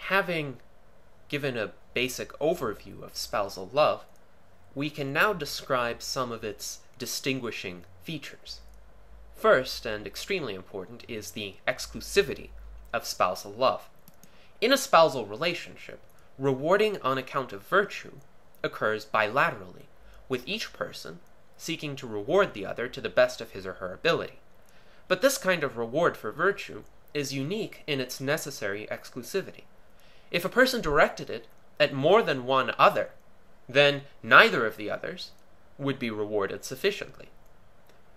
Having given a basic overview of spousal love, we can now describe some of its distinguishing features. First, and extremely important, is the exclusivity of spousal love. In a spousal relationship, rewarding on account of virtue occurs bilaterally, with each person seeking to reward the other to the best of his or her ability. But this kind of reward for virtue is unique in its necessary exclusivity. If a person directed it at more than one other, then neither of the others would be rewarded sufficiently.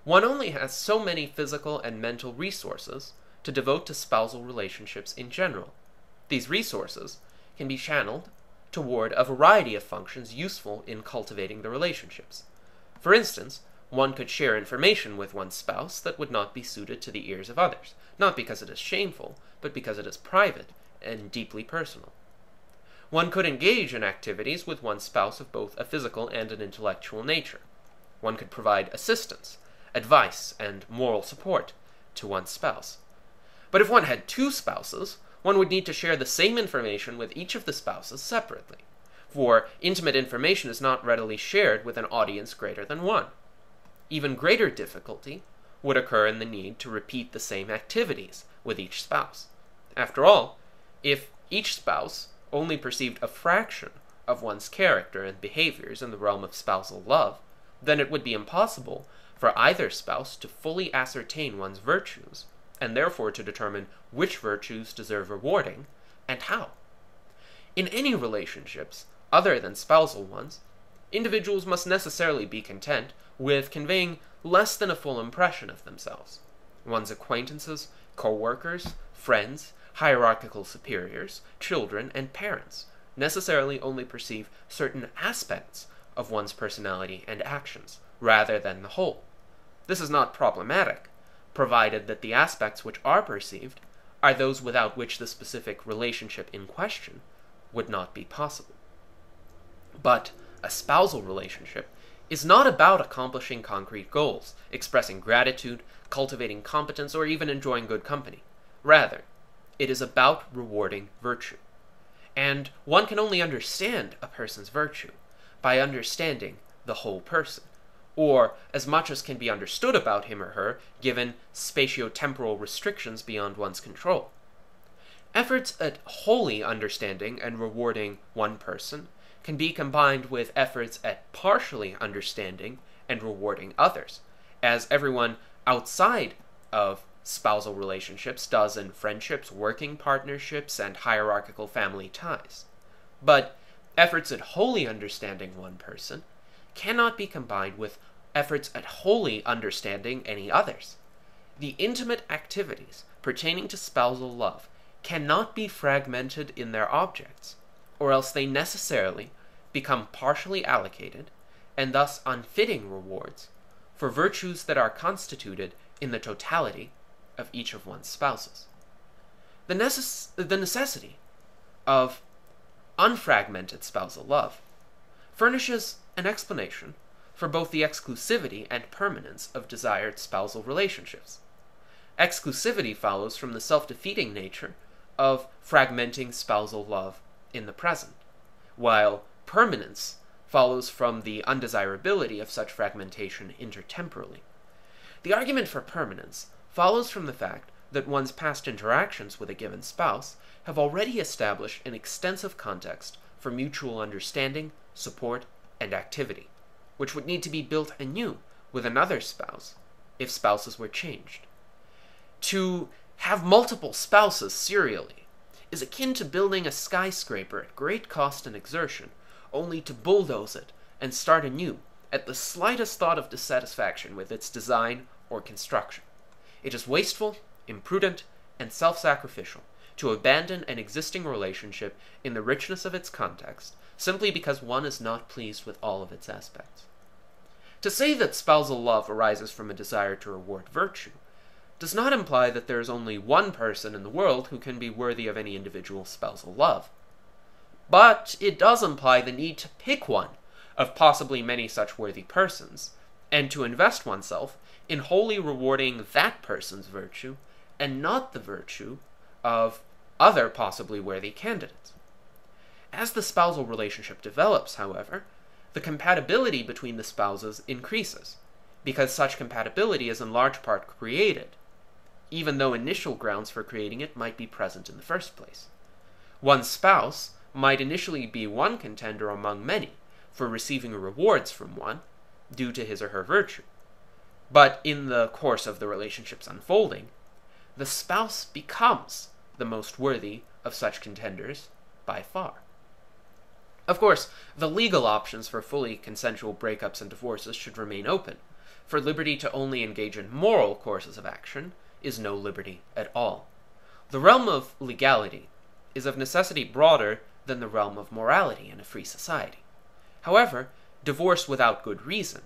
One only has so many physical and mental resources to devote to spousal relationships in general. These resources can be channeled toward a variety of functions useful in cultivating the relationships. For instance, one could share information with one's spouse that would not be suited to the ears of others, not because it is shameful, but because it is private and deeply personal. One could engage in activities with one's spouse of both a physical and an intellectual nature. One could provide assistance, advice, and moral support to one's spouse. But if one had two spouses, one would need to share the same information with each of the spouses separately, for intimate information is not readily shared with an audience greater than one. Even greater difficulty would occur in the need to repeat the same activities with each spouse. After all, if each spouse only perceived a fraction of one's character and behaviors in the realm of spousal love, then it would be impossible for either spouse to fully ascertain one's virtues, and therefore to determine which virtues deserve rewarding and how. In any relationships other than spousal ones, individuals must necessarily be content with conveying less than a full impression of themselves. One's acquaintances, co-workers, friends, hierarchical superiors, children, and parents necessarily only perceive certain aspects of one's personality and actions, rather than the whole. This is not problematic, provided that the aspects which are perceived are those without which the specific relationship in question would not be possible. But a spousal relationship is not about accomplishing concrete goals, expressing gratitude, cultivating competence, or even enjoying good company. Rather, it is about rewarding virtue. And one can only understand a person's virtue by understanding the whole person, or as much as can be understood about him or her given spatio-temporal restrictions beyond one's control. Efforts at wholly understanding and rewarding one person can be combined with efforts at partially understanding and rewarding others, as everyone outside of spousal relationships does in friendships, working partnerships, and hierarchical family ties. But efforts at wholly understanding one person cannot be combined with efforts at wholly understanding any others. The intimate activities pertaining to spousal love cannot be fragmented in their objects, or else they necessarily become partially allocated, and thus unfitting rewards, for virtues that are constituted in the totality of each of one's spouses. The necessity of unfragmented spousal love furnishes an explanation for both the exclusivity and permanence of desired spousal relationships. Exclusivity follows from the self-defeating nature of fragmenting spousal love in the present, while permanence follows from the undesirability of such fragmentation intertemporally. The argument for permanence follows from the fact that one's past interactions with a given spouse have already established an extensive context for mutual understanding, support, and activity, which would need to be built anew with another spouse if spouses were changed. To have multiple spouses serially is akin to building a skyscraper at great cost and exertion, only to bulldoze it and start anew at the slightest thought of dissatisfaction with its design or construction. It is wasteful, imprudent, and self-sacrificial to abandon an existing relationship in the richness of its context simply because one is not pleased with all of its aspects. To say that spousal love arises from a desire to reward virtue does not imply that there is only one person in the world who can be worthy of any individual spousal love. But it does imply the need to pick one of possibly many such worthy persons, and to invest oneself in wholly rewarding that person's virtue, and not the virtue of other possibly worthy candidates. As the spousal relationship develops, however, the compatibility between the spouses increases, because such compatibility is in large part created, even though initial grounds for creating it might be present in the first place. One spouse might initially be one contender among many for receiving rewards from one due to his or her virtue. But in the course of the relationship's unfolding, the spouse becomes the most worthy of such contenders by far. Of course, the legal options for fully consensual breakups and divorces should remain open, for liberty to only engage in moral courses of action is no liberty at all. The realm of legality is of necessity broader than the realm of morality in a free society. However, divorce without good reason,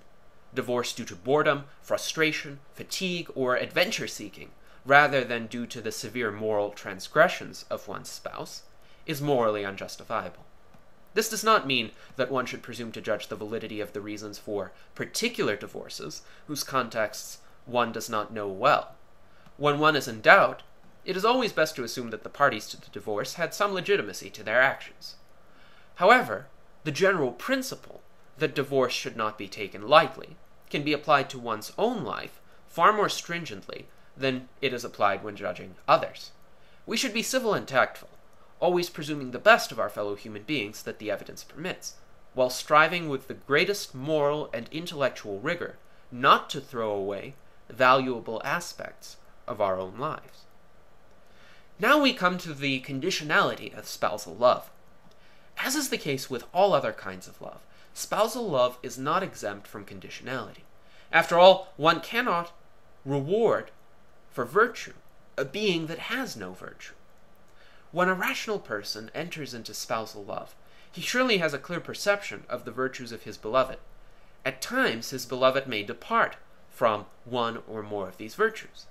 divorce due to boredom, frustration, fatigue, or adventure-seeking, rather than due to the severe moral transgressions of one's spouse, is morally unjustifiable. This does not mean that one should presume to judge the validity of the reasons for particular divorces, whose contexts one does not know well. When one is in doubt, it is always best to assume that the parties to the divorce had some legitimacy to their actions. However, the general principle that divorce should not be taken lightly can be applied to one's own life far more stringently than it is applied when judging others. We should be civil and tactful, always presuming the best of our fellow human beings that the evidence permits, while striving with the greatest moral and intellectual rigor not to throw away valuable aspects of our own lives. Now we come to the conditionality of spousal love. As is the case with all other kinds of love, spousal love is not exempt from conditionality. After all, one cannot reward for virtue a being that has no virtue. When a rational person enters into spousal love, he surely has a clear perception of the virtues of his beloved. At times, his beloved may depart from one or more of these virtues.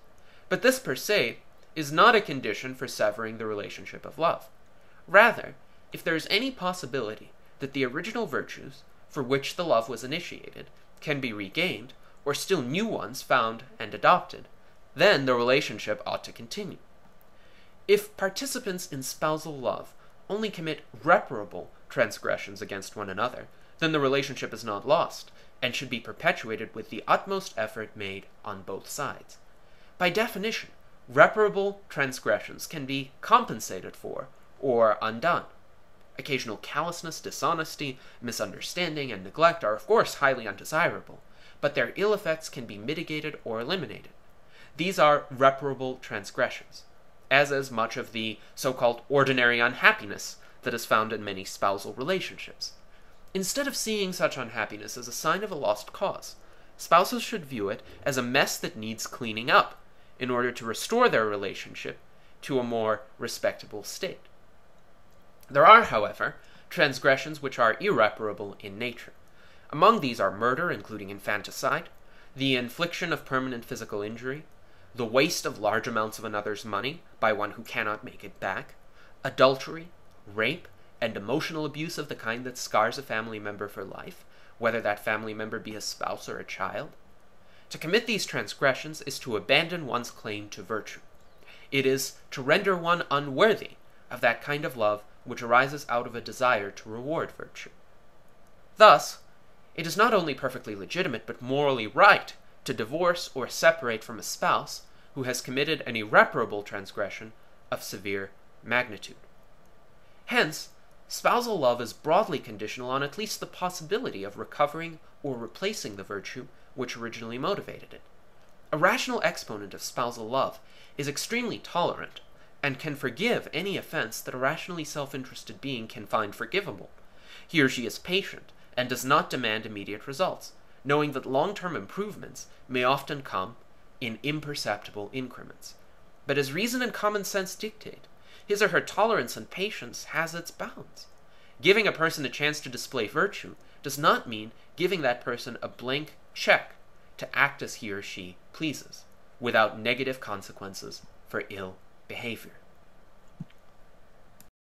But this, per se, is not a condition for severing the relationship of love. Rather, if there is any possibility that the original virtues for which the love was initiated can be regained, or still new ones found and adopted, then the relationship ought to continue. If participants in spousal love only commit reparable transgressions against one another, then the relationship is not lost, and should be perpetuated with the utmost effort made on both sides. By definition, reparable transgressions can be compensated for or undone. Occasional callousness, dishonesty, misunderstanding, and neglect are of course highly undesirable, but their ill effects can be mitigated or eliminated. These are reparable transgressions, as is much of the so-called ordinary unhappiness that is found in many spousal relationships. Instead of seeing such unhappiness as a sign of a lost cause, spouses should view it as a mess that needs cleaning up in order to restore their relationship to a more respectable state. There are, however, transgressions which are irreparable in nature. Among these are murder, including infanticide, the infliction of permanent physical injury, the waste of large amounts of another's money by one who cannot make it back, adultery, rape, and emotional abuse of the kind that scars a family member for life, whether that family member be a spouse or a child. To commit these transgressions is to abandon one's claim to virtue. It is to render one unworthy of that kind of love which arises out of a desire to reward virtue. Thus, it is not only perfectly legitimate but morally right to divorce or separate from a spouse who has committed an irreparable transgression of severe magnitude. Hence, spousal love is broadly conditional on at least the possibility of recovering or replacing the virtue which originally motivated it. A rational exponent of spousal love is extremely tolerant and can forgive any offense that a rationally self-interested being can find forgivable. He or she is patient and does not demand immediate results, knowing that long-term improvements may often come in imperceptible increments. But as reason and common sense dictate, his or her tolerance and patience has its bounds. Giving a person a chance to display virtue does not mean giving that person a blank check to act as he or she pleases, without negative consequences for ill behavior.